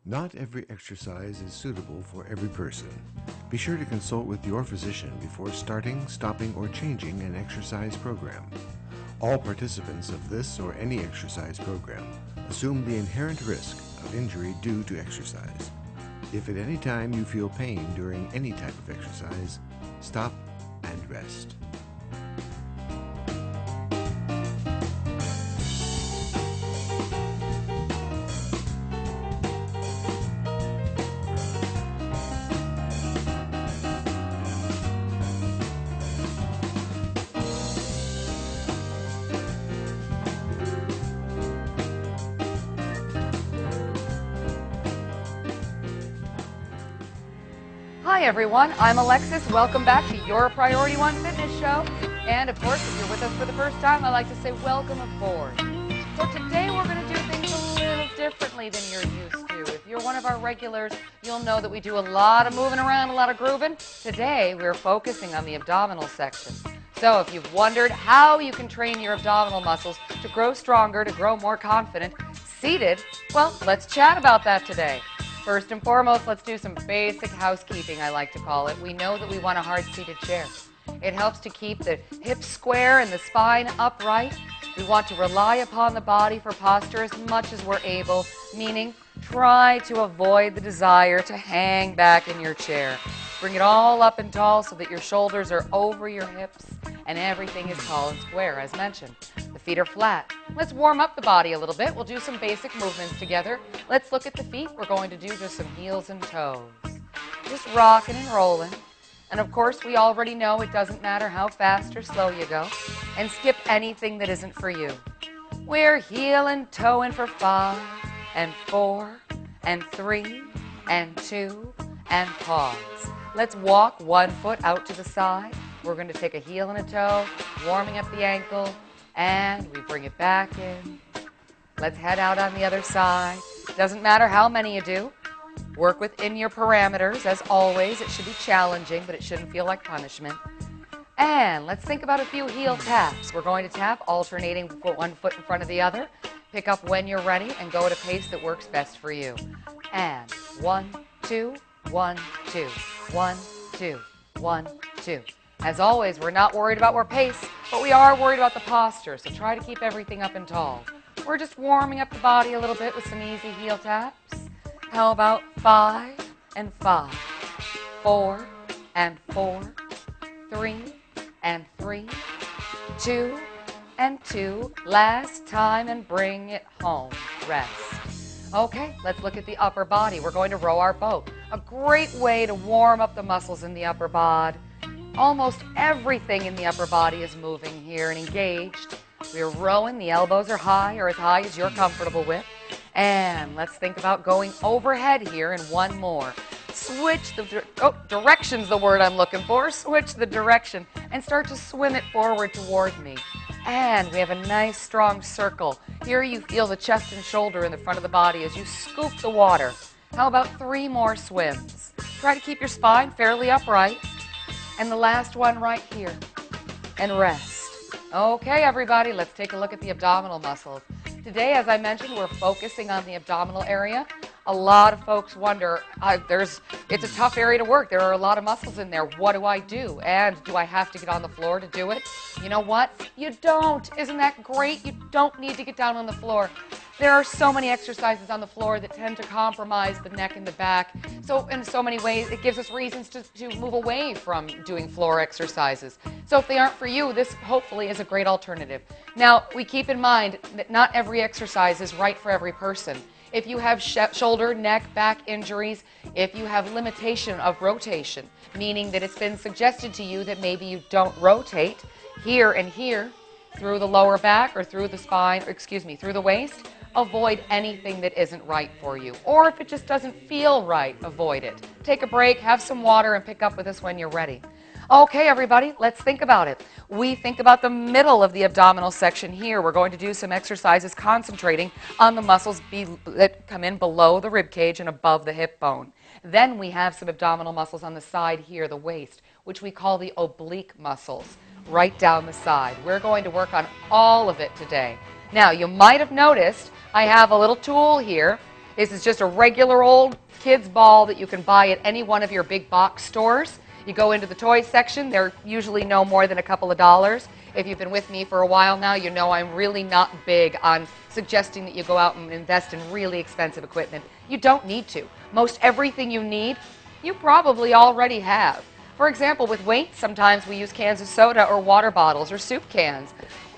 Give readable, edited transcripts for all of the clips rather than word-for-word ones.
Not every exercise is suitable for every person. Be sure to consult with your physician before starting, stopping, or changing an exercise program. All participants of this or any exercise program assume the inherent risk of injury due to exercise. If at any time you feel pain during any type of exercise, stop and rest. Hi everyone, I'm Alexis. Welcome back to your Priority One Fitness Show. And of course, if you're with us for the first time, I'd like to say welcome aboard. So today we're going to do things a little differently than you're used to. If you're one of our regulars, you'll know that we do a lot of moving around, a lot of grooving. Today we're focusing on the abdominal section. So if you've wondered how you can train your abdominal muscles to grow stronger, to grow more confident, seated, well, let's chat about that today. First and foremost, let's do some basic housekeeping, I like to call it. We know that we want a hard-seated chair. It helps to keep the hips square and the spine upright. We want to rely upon the body for posture as much as we're able, meaning try to avoid the desire to hang back in your chair. Bring it all up and tall so that your shoulders are over your hips and everything is tall and square, as mentioned. The feet are flat. Let's warm up the body a little bit. We'll do some basic movements together. Let's look at the feet. We're going to do just some heels and toes. Just rocking and rolling. And of course, we already know it doesn't matter how fast or slow you go. And skip anything that isn't for you. We're heel and toeing for 5 and 4 and 3 and 2 and pause. Let's walk one foot out to the side. We're going to take a heel and a toe, warming up the ankle, and we bring it back in. Let's head out on the other side. Doesn't matter how many you do. Work within your parameters. As always, it should be challenging, but it shouldn't feel like punishment. And let's think about a few heel taps. We're going to tap, alternating one foot in front of the other. Pick up when you're ready and go at a pace that works best for you. And 1, 2, 1, 2, 1, 2, 1, 2. As always, we're not worried about our pace, but we are worried about the posture, so try to keep everything up and tall. We're just warming up the body a little bit with some easy heel taps. How about 5 and 5, 4 and 4, 3 and 3, 2 and 2, last time and bring it home, rest. Okay, let's look at the upper body. We're going to row our boat. A great way to warm up the muscles in the upper body. Almost everything in the upper body is moving here and engaged. We're rowing, the elbows are high or as high as you're comfortable with. And let's think about going overhead here and one more. Switch the, direction's the word I'm looking for. Switch the direction and start to swim it forward toward me. And we have a nice strong circle. Here you feel the chest and shoulder in the front of the body as you scoop the water. How about 3 more swims? Try to keep your spine fairly upright. And the last one right here. And rest. Okay, everybody, let's take a look at the abdominal muscles. Today, as I mentioned, we're focusing on the abdominal area. A lot of folks wonder, it's a tough area to work. There are a lot of muscles in there. What do I do? And do I have to get on the floor to do it? You know what? You don't. Isn't that great? You don't need to get down on the floor. There are so many exercises on the floor that tend to compromise the neck and the back. So in so many ways, it gives us reasons to move away from doing floor exercises. So if they aren't for you, this hopefully is a great alternative. Now, we keep in mind that not every exercise is right for every person. If you have shoulder, neck, back injuries, if you have limitation of rotation, meaning that it's been suggested to you that maybe you don't rotate here and here through the lower back or through the spine, or through the waist, avoid anything that isn't right for you. Or if it just doesn't feel right, avoid it. Take a break, have some water, and pick up with us when you're ready. Okay, everybody, let's think about it. We think about the middle of the abdominal section here. We're going to do some exercises concentrating on the muscles that come in below the rib cage and above the hip bone. Then we have some abdominal muscles on the side here, the waist, which we call the oblique muscles, right down the side. We're going to work on all of it today. Now, you might have noticed I have a little tool here, This is just a regular old kid's ball that you can buy at any one of your big box stores. You go into the toy section, they're usually no more than a couple of dollars. If you've been with me for a while now, you know I'm really not big on suggesting that you go out and invest in really expensive equipment. You don't need to. Most everything you need, you probably already have. For example, with weights, sometimes we use cans of soda or water bottles or soup cans.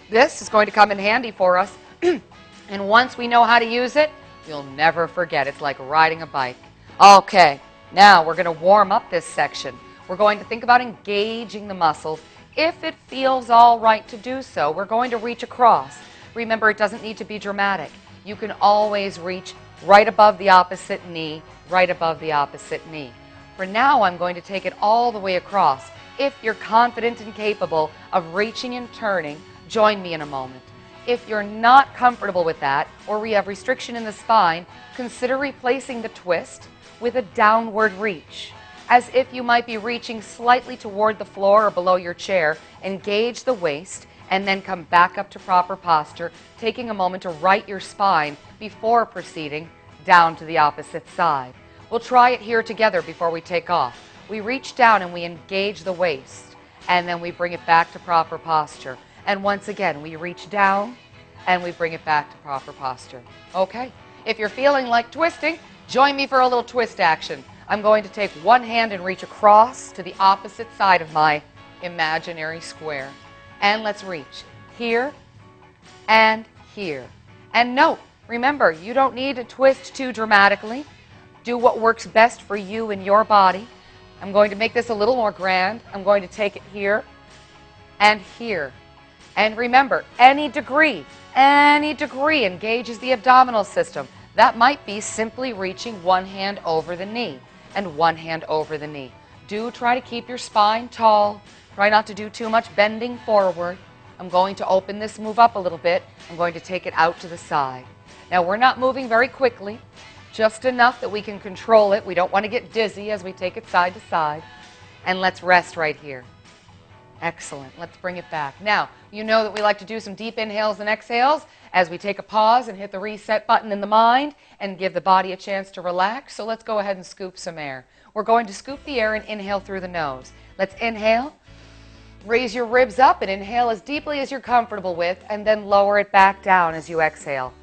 This is going to come in handy for us. And once we know how to use it, you'll never forget. It's like riding a bike. Okay, now we're going to warm up this section. We're going to think about engaging the muscles. If it feels all right to do so, we're going to reach across. Remember, it doesn't need to be dramatic. You can always reach right above the opposite knee, right above the opposite knee. For now, I'm going to take it all the way across. If you're confident and capable of reaching and turning, join me in a moment. If you're not comfortable with that, or we have restriction in the spine, consider replacing the twist with a downward reach. As if you might be reaching slightly toward the floor or below your chair, engage the waist and then come back up to proper posture, taking a moment to right your spine before proceeding down to the opposite side. We'll try it here together before we take off. We reach down and we engage the waist, and then we bring it back to proper posture. And once again, we reach down and we bring it back to proper posture. Okay? If you're feeling like twisting, join me for a little twist action. I'm going to take one hand and reach across to the opposite side of my imaginary square. And let's reach here and here. And note, remember, you don't need to twist too dramatically. Do what works best for you and your body. I'm going to make this a little more grand. I'm going to take it here and here. And remember, any degree engages the abdominal system. That might be simply reaching one hand over the knee and one hand over the knee. Do try to keep your spine tall. Try not to do too much bending forward. I'm going to open this move up a little bit. I'm going to take it out to the side. Now, we're not moving very quickly, just enough that we can control it. We don't want to get dizzy as we take it side to side. And let's rest right here. Excellent. Let's bring it back. Now, you know that we like to do some deep inhales and exhales as we take a pause and hit the reset button in the mind and give the body a chance to relax. So let's go ahead and scoop some air. We're going to scoop the air and inhale through the nose. Let's inhale. Raise your ribs up and inhale as deeply as you're comfortable with, and then lower it back down as you exhale.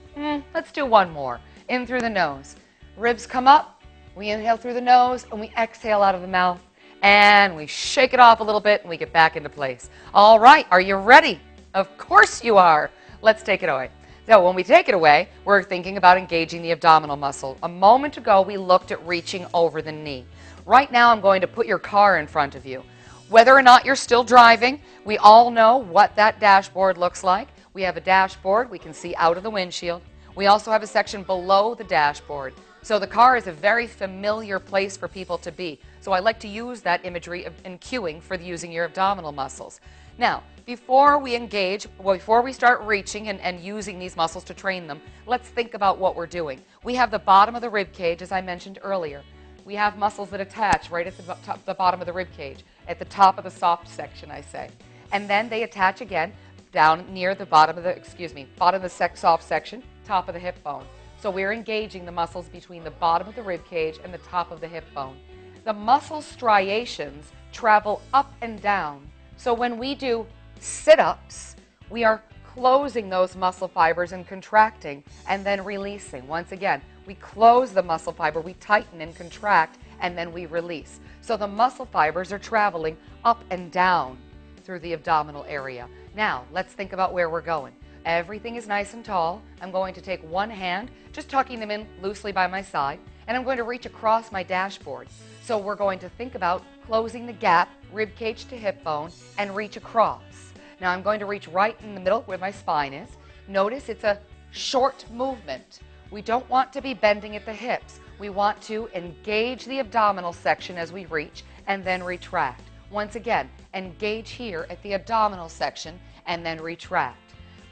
Let's do one more. In through the nose. Ribs come up. We inhale through the nose and we exhale out of the mouth. And we shake it off a little bit and we get back into place. All right, are you ready? Of course you are. Let's take it away. So when we take it away, we're thinking about engaging the abdominal muscle. A moment ago, we looked at reaching over the knee. Right now, I'm going to put your car in front of you. Whether or not you're still driving, we all know what that dashboard looks like. We have a dashboard we can see out of the windshield. We also have a section below the dashboard. So the car is a very familiar place for people to be. So I like to use that imagery in cueing for using your abdominal muscles. Now, before we engage, before we start reaching and using these muscles to train them, let's think about what we're doing. We have the bottom of the rib cage, as I mentioned earlier. We have muscles that attach right at the bottom of the rib cage, at the top of the soft section, I say. And then they attach again down near the bottom of the soft section, top of the hip bone. So we're engaging the muscles between the bottom of the rib cage and the top of the hip bone. The muscle striations travel up and down. So when we do sit-ups, we are closing those muscle fibers and contracting and then releasing. Once again, we close the muscle fiber, we tighten and contract, and then we release. So the muscle fibers are traveling up and down through the abdominal area. Now, let's think about where we're going. Everything is nice and tall. I'm going to take one hand, just tucking them in loosely by my side, and I'm going to reach across my dashboard. So we're going to think about closing the gap, rib cage to hip bone, and reach across. Now I'm going to reach right in the middle where my spine is. Notice it's a short movement. We don't want to be bending at the hips. We want to engage the abdominal section as we reach and then retract. Once again, engage here at the abdominal section and then retract.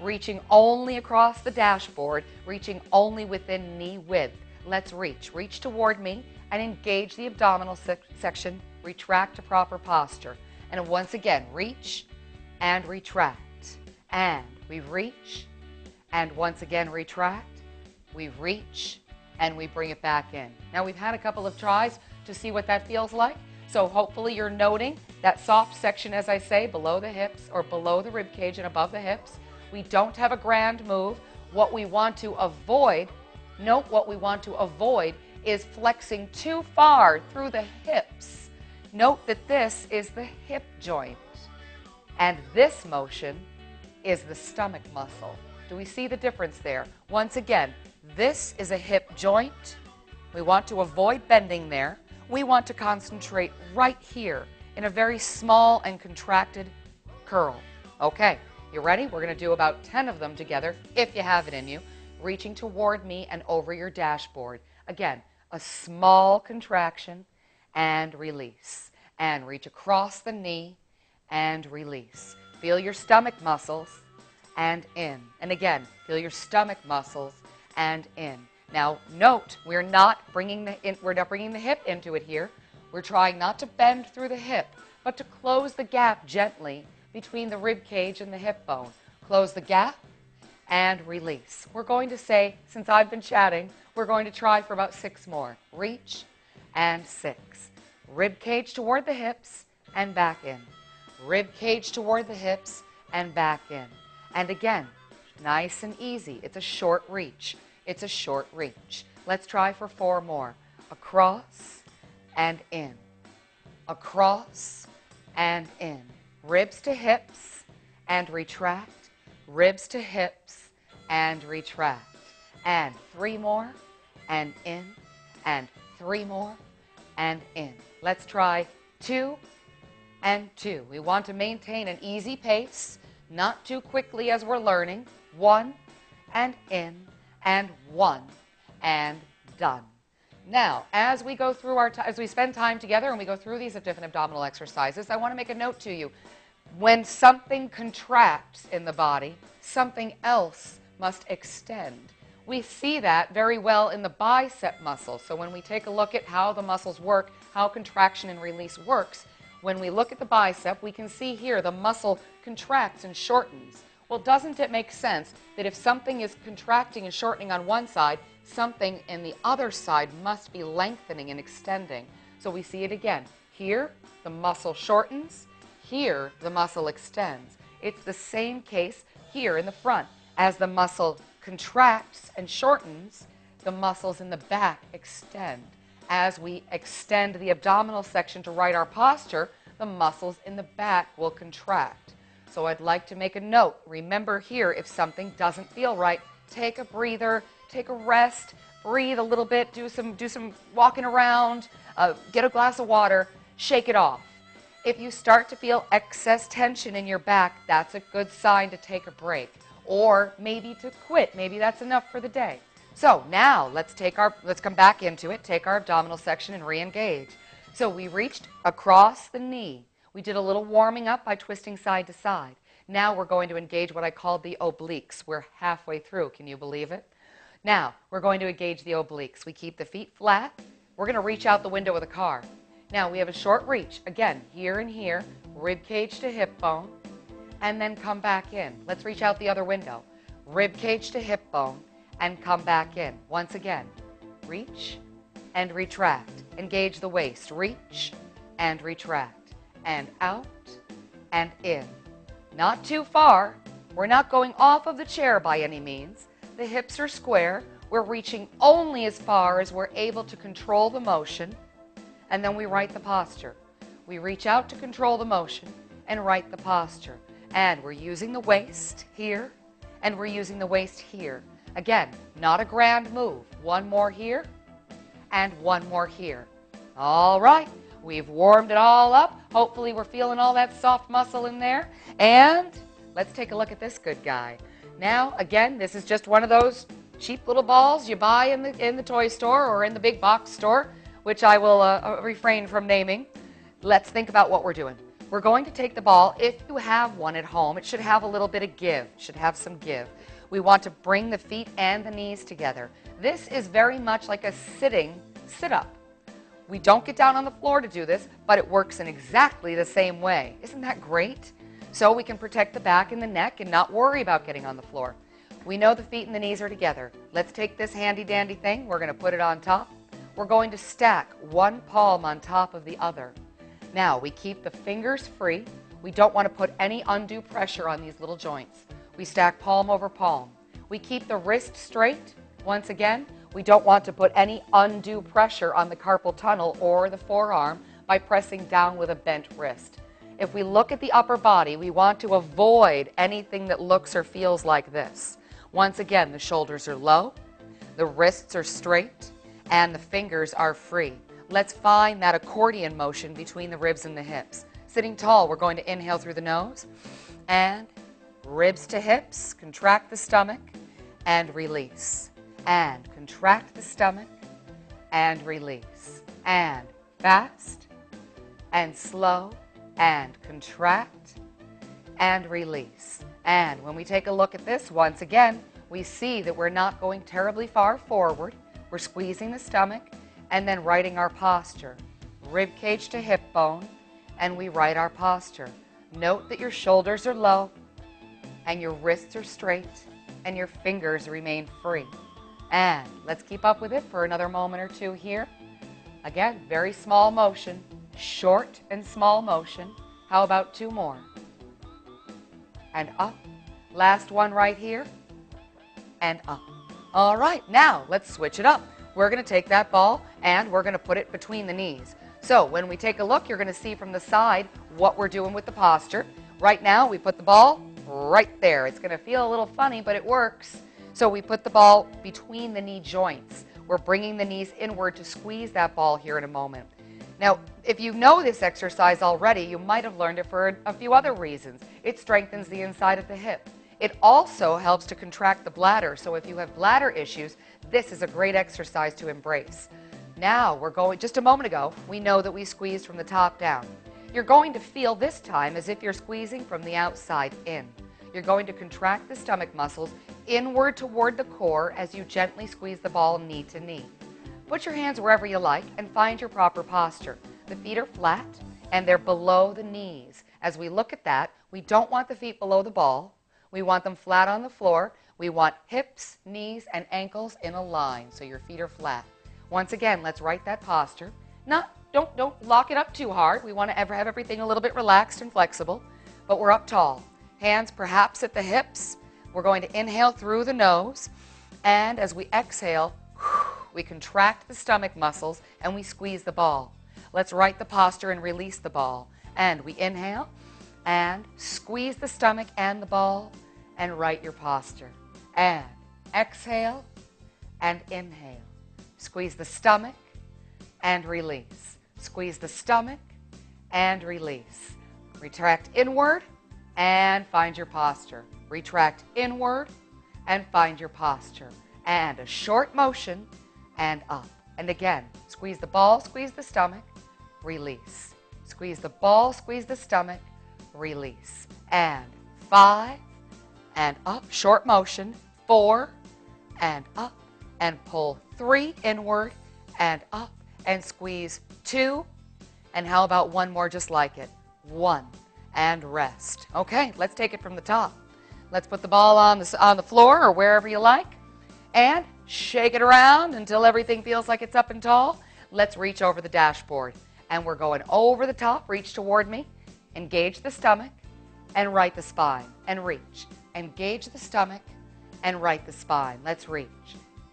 Reaching only across the dashboard, reaching only within knee width. Let's reach. Reach toward me and engage the abdominal section. Retract to proper posture. And once again, reach and retract. And we reach and once again retract. We reach and we bring it back in. Now we've had a couple of tries to see what that feels like. So hopefully you're noting that soft section, as I say, below the hips or below the rib cage and above the hips. We don't have a grand move. What we want to avoid, note what we want to avoid is flexing too far through the hips. Note that this is the hip joint, and this motion is the stomach muscle. Do we see the difference there? Once again, this is a hip joint. We want to avoid bending there. We want to concentrate right here in a very small and contracted curl. Okay, you ready? We're going to do about 10 of them together, if you have it in you, reaching toward me and over your dashboard. Again, a small contraction and release. And reach across the knee and release. Feel your stomach muscles and in. And again, feel your stomach muscles and in. Now, note, we're not bringing the hip into it here. We're trying not to bend through the hip, but to close the gap gently between the rib cage and the hip bone. Close the gap and release. We're going to say, since I've been chatting, we're going to try for about 6 more. Reach and 6. Rib cage toward the hips and back in. Rib cage toward the hips and back in. And again, nice and easy. It's a short reach. It's a short reach. Let's try for 4 more. Across and in. Across and in. Ribs to hips and retract. Ribs to hips and retract. And 3 more and in. And 3 more and in. Let's try 2 and 2. We want to maintain an easy pace, not too quickly as we're learning. 1 and in. And 1 and done. Now, as we go through as we spend time together and we go through these different abdominal exercises, I want to make a note to you. When something contracts in the body, something else must extend. We see that very well in the bicep muscle. So when we take a look at how the muscles work, how contraction and release works, when we look at the bicep, we can see here the muscle contracts and shortens. Well, doesn't it make sense that if something is contracting and shortening on one side, something in the other side must be lengthening and extending? So we see it again. Here, the muscle shortens. Here, the muscle extends. It's the same case here in the front. As the muscle contracts and shortens, the muscles in the back extend. As we extend the abdominal section to right our posture, the muscles in the back will contract. So I'd like to make a note. Remember here, if something doesn't feel right, take a breather, take a rest, breathe a little bit, do some walking around, get a glass of water, shake it off. If you start to feel excess tension in your back, that's a good sign to take a break, or maybe to quit. Maybe that's enough for the day. So now let's come back into it, take our abdominal section and re-engage. So we reached across the knee. We did a little warming up by twisting side to side. Now we're going to engage what I called the obliques. We're halfway through. Can you believe it? Now we're going to engage the obliques. We keep the feet flat. We're going to reach out the window of the car. Now we have a short reach. Again, here and here, rib cage to hip bone, and then come back in. Let's reach out the other window. Rib cage to hip bone, and come back in. Once again, reach and retract. Engage the waist. Reach and retract. And out and in. Not too far. We're not going off of the chair by any means. The hips are square. We're reaching only as far as we're able to control the motion, and then we right the posture. We reach out to control the motion and right the posture. And we're using the waist here, and we're using the waist here. Again, not a grand move. 1 more here, and 1 more here. All right. We've warmed it all up. Hopefully we're feeling all that soft muscle in there. And let's take a look at this good guy. Now, again, this is just one of those cheap little balls you buy in the toy store or in the big box store, which I will refrain from naming. Let's think about what we're doing. We're going to take the ball. If you have one at home, it should have a little bit of give. It should have some give. We want to bring the feet and the knees together. This is very much like a sitting sit-up. We don't get down on the floor to do this, but it works in exactly the same way. Isn't that great? So we can protect the back and the neck and not worry about getting on the floor. We know the feet and the knees are together. Let's take this handy dandy thing. We're going to put it on top. We're going to stack one palm on top of the other. Now, we keep the fingers free. We don't want to put any undue pressure on these little joints. We stack palm over palm. We keep the wrist straight. Once again, we don't want to put any undue pressure on the carpal tunnel or the forearm by pressing down with a bent wrist. If we look at the upper body, we want to avoid anything that looks or feels like this. Once again, the shoulders are low, the wrists are straight, and the fingers are free. Let's find that accordion motion between the ribs and the hips. Sitting tall, we're going to inhale through the nose, and ribs to hips, contract the stomach, and release. And contract the stomach, and release. And fast, and slow, and contract, and release. And when we take a look at this, once again, we see that we're not going terribly far forward. We're squeezing the stomach and then righting our posture. Rib cage to hip bone, and we right our posture. Note that your shoulders are low, and your wrists are straight, and your fingers remain free. And let's keep up with it for another moment or two here. Again, very small motion. Short and small motion. How about two more? And up. Last one right here. And up. All right, now let's switch it up. We're going to take that ball and we're going to put it between the knees. So when we take a look, you're going to see from the side what we're doing with the posture. Right now, we put the ball right there. It's going to feel a little funny, but it works. So we put the ball between the knee joints. We're bringing the knees inward to squeeze that ball here in a moment. Now, if you know this exercise already, you might have learned it for a few other reasons. It strengthens the inside of the hip. It also helps to contract the bladder, so if you have bladder issues, this is a great exercise to embrace. Now, just a moment ago, we know that we squeezed from the top down. You're going to feel this time as if you're squeezing from the outside in. You're going to contract the stomach muscles inward toward the core as you gently squeeze the ball knee to knee. Put your hands wherever you like and find your proper posture. The feet are flat and they're below the knees. As we look at that, we don't want the feet below the ball. We want them flat on the floor. We want hips, knees, and ankles in a line so your feet are flat. Once again, let's right that posture. Don't lock it up too hard. We want to have everything a little bit relaxed and flexible, but we're up tall. Hands perhaps at the hips. We're going to inhale through the nose, and as we exhale, we contract the stomach muscles and we squeeze the ball. Let's right the posture and release the ball. And we inhale and squeeze the stomach and the ball and right your posture. And exhale and inhale. Squeeze the stomach and release. Squeeze the stomach and release. Retract inward and find your posture. Retract inward and find your posture. And a short motion and up. And again, squeeze the ball, squeeze the stomach, release. Squeeze the ball, squeeze the stomach, release. And 5 and up, short motion, 4 and up, and pull 3 inward and up, and squeeze 2. And how about one more just like it? 1 and rest. Okay, let's take it from the top. Let's put the ball on the floor or wherever you like, and shake it around until everything feels like it's up and tall. Let's reach over the dashboard. And we're going over the top. Reach toward me. Engage the stomach and right the spine. And reach. Engage the stomach and right the spine. Let's reach.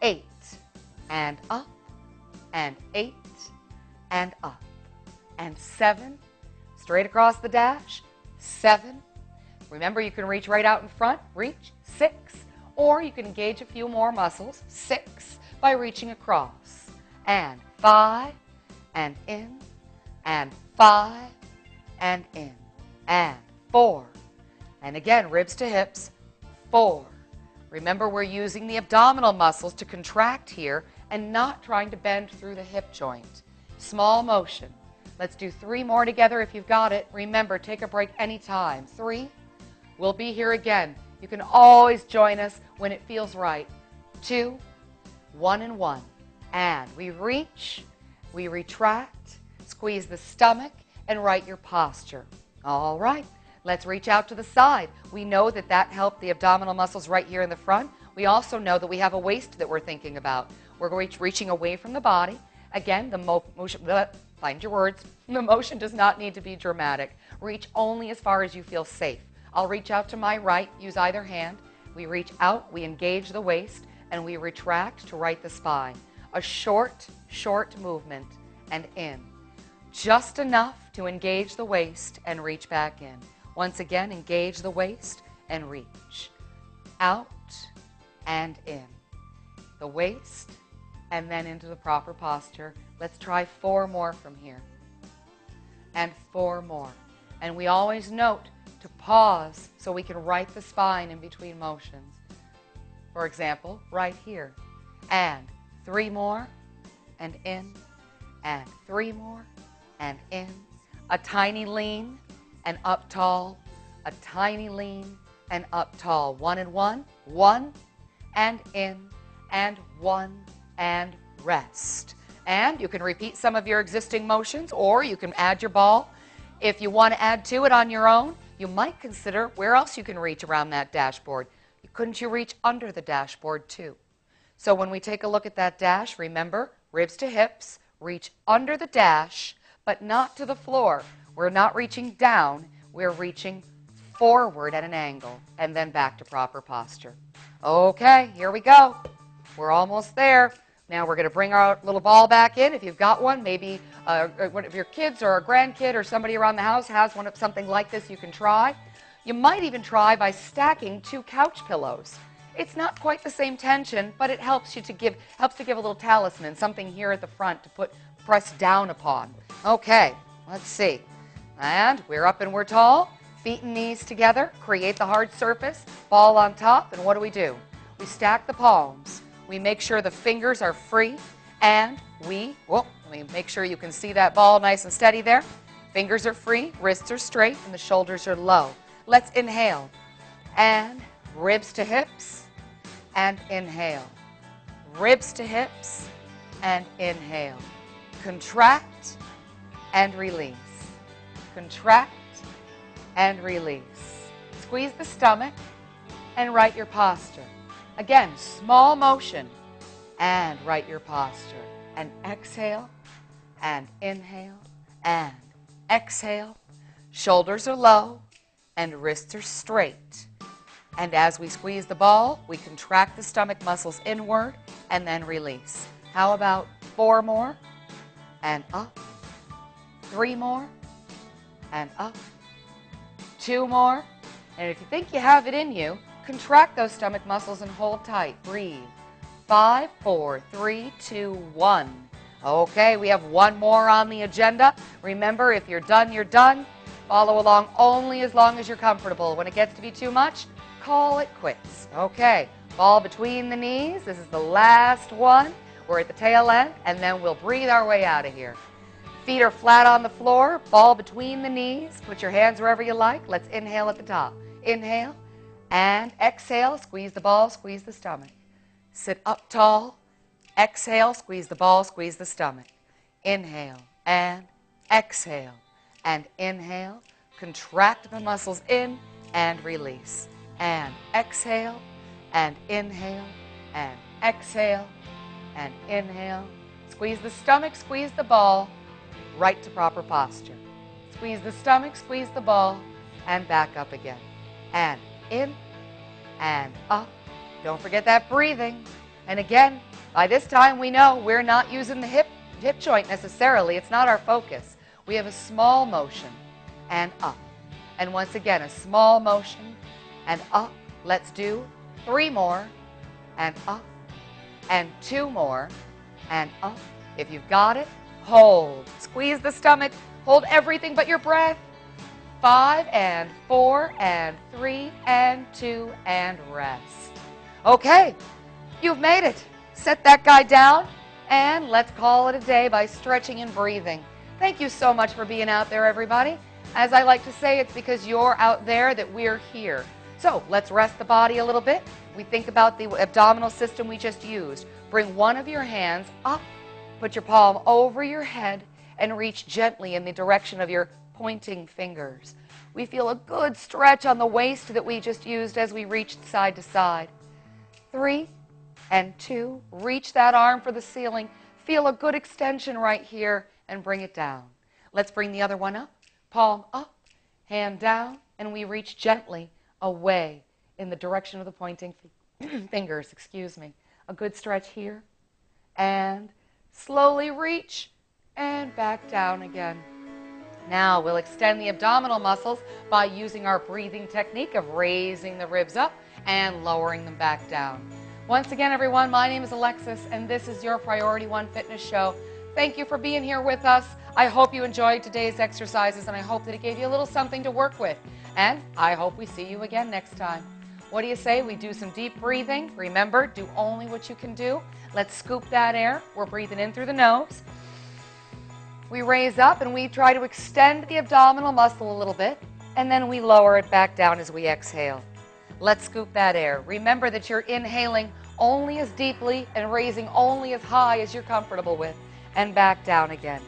8 and up. And 8 and up. And 7. Straight across the dash. 7. Remember, you can reach right out in front. Reach. 6. Or you can engage a few more muscles, 6, by reaching across. And 5, and in, and 5, and in, and 4. And again, ribs to hips, 4. Remember, we're using the abdominal muscles to contract here and not trying to bend through the hip joint. Small motion. Let's do 3 more together if you've got it. Remember, take a break anytime. 3. We'll be here again. You can always join us when it feels right. 2, 1 and 1. And we reach, we retract, squeeze the stomach, and right your posture. All right, let's reach out to the side. We know that helped the abdominal muscles right here in the front. We also know that we have a waist that we're thinking about. We're reaching away from the body. Again, the motion, find your words. The motion does not need to be dramatic. Reach only as far as you feel safe. I'll reach out to my right, use either hand. We reach out, we engage the waist, and we retract to right the spine. A short, short movement and in. Just enough to engage the waist and reach back in. Once again, engage the waist and reach. Out and in. The waist and then into the proper posture. Let's try 4 more from here. And 4 more. And we always note to pause so we can right the spine in between motions. For example, right here. And 3 more and in. And 3 more and in. A tiny lean and up tall. A tiny lean and up tall. 1 and 1. 1 and in. And 1 and rest. And you can repeat some of your existing motions, or you can add your ball. If you want to add to it on your own, you might consider where else you can reach around that dashboard. Couldn't you reach under the dashboard too? So when we take a look at that dash, remember, ribs to hips, reach under the dash, but not to the floor. We're not reaching down, we're reaching forward at an angle, and then back to proper posture. Okay, here we go. We're almost there. Now we're going to bring our little ball back in. If you've got one, maybe one of your kids or a grandkid or somebody around the house has something like this you can try. You might even try by stacking 2 couch pillows. It's not quite the same tension, but it helps to give a little talisman, something here at the front to press down upon. Okay, let's see. And we're up and we're tall. Feet and knees together. Create the hard surface. Ball on top. And what do? We stack the palms. We make sure the fingers are free. And let me make sure you can see that ball nice and steady there. Fingers are free. Wrists are straight. And the shoulders are low. Let's inhale. And ribs to hips. And inhale. Ribs to hips. And inhale. Contract and release. Contract and release. Squeeze the stomach and right your posture. Again, small motion and right your posture. And exhale and inhale and exhale. Shoulders are low and wrists are straight. And as we squeeze the ball, we contract the stomach muscles inward and then release. How about 4 more? And up. 3 more. And up. 2 more. And if you think you have it in you, contract those stomach muscles and hold tight. Breathe. 5, 4, 3, 2, 1. Okay, we have 1 more on the agenda. Remember, if you're done, you're done. Follow along only as long as you're comfortable. When it gets to be too much, call it quits. Okay, ball between the knees. This is the last one. We're at the tail end, and then we'll breathe our way out of here. Feet are flat on the floor, ball between the knees. Put your hands wherever you like. Let's inhale at the top. Inhale and exhale. Squeeze the ball, squeeze the stomach. Sit up tall. Exhale, squeeze the ball, squeeze the stomach. Inhale and exhale and inhale. Contract the muscles in and release. And exhale and inhale and exhale and inhale. Squeeze the stomach, squeeze the ball, right to proper posture. Squeeze the stomach, squeeze the ball, and back up again. And in and up. Don't forget that breathing. And again, by this time we know we're not using the hip joint necessarily. It's not our focus. We have a small motion and up. And once again, a small motion and up. Let's do 3 more and up. And 2 more and up. If you've got it, hold. Squeeze the stomach. Hold everything but your breath. 5 and 4 and 3 and 2 and rest. Okay, you've made it. Set that guy down and let's call it a day by stretching and breathing. Thank you so much for being out there, everybody. As I like to say, it's because you're out there that we're here. So let's rest the body a little bit. We think about the abdominal system we just used. Bring one of your hands up, put your palm over your head, and reach gently in the direction of your pointing fingers. We feel a good stretch on the waist that we just used as we reached side to side. 3 and 2. Reach that arm for the ceiling. Feel a good extension right here and bring it down. Let's bring the other one up. Palm up, hand down, and we reach gently away in the direction of the pointing fingers. Excuse me. A good stretch here. And slowly reach and back down again. Now we'll extend the abdominal muscles by using our breathing technique of raising the ribs up and lowering them back down. Once again, everyone, my name is Alexis, and this is your Priority One Fitness Show. Thank you for being here with us. I hope you enjoyed today's exercises, and I hope that it gave you a little something to work with. And I hope we see you again next time. What do you say we do some deep breathing? Remember, do only what you can do. Let's scoop that air. We're breathing in through the nose. We raise up and we try to extend the abdominal muscle a little bit, and then we lower it back down as we exhale. Let's scoop that air. Remember that you're inhaling only as deeply and raising only as high as you're comfortable with, and back down again.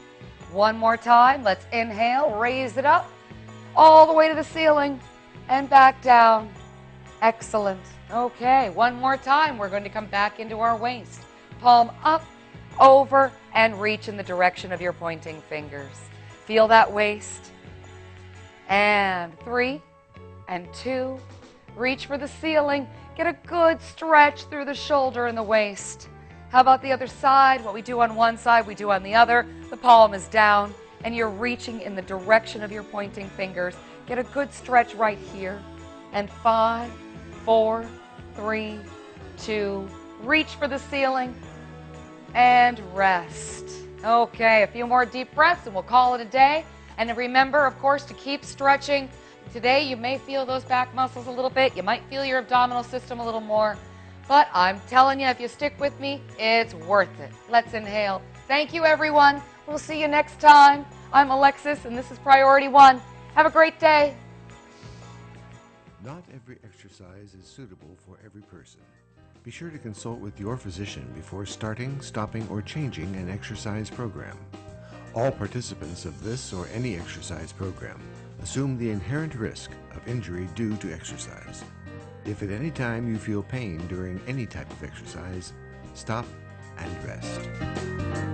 One more time. Let's inhale, raise it up all the way to the ceiling, and back down. Excellent. Okay, one more time. We're going to come back into our waist. Palm up, over, and reach in the direction of your pointing fingers. Feel that waist. And 3 and 2. Reach for the ceiling. Get a good stretch through the shoulder and the waist. How about the other side? What we do on one side, we do on the other. The palm is down, and you're reaching in the direction of your pointing fingers. Get a good stretch right here. And 5, 4, 3, 2. Reach for the ceiling. And rest. Okay, a few more deep breaths and we'll call it a day. And remember, of course, to keep stretching. Today you may feel those back muscles a little bit. You might feel your abdominal system a little more. But I'm telling you, if you stick with me, it's worth it. Let's inhale. Thank you, everyone. We'll see you next time. I'm Alexis, and this is Priority One. Have a great day. Not every exercise is suitable for every person. Be sure to consult with your physician before starting, stopping, or changing an exercise program. All participants of this or any exercise program assume the inherent risk of injury due to exercise. If at any time you feel pain during any type of exercise, stop and rest.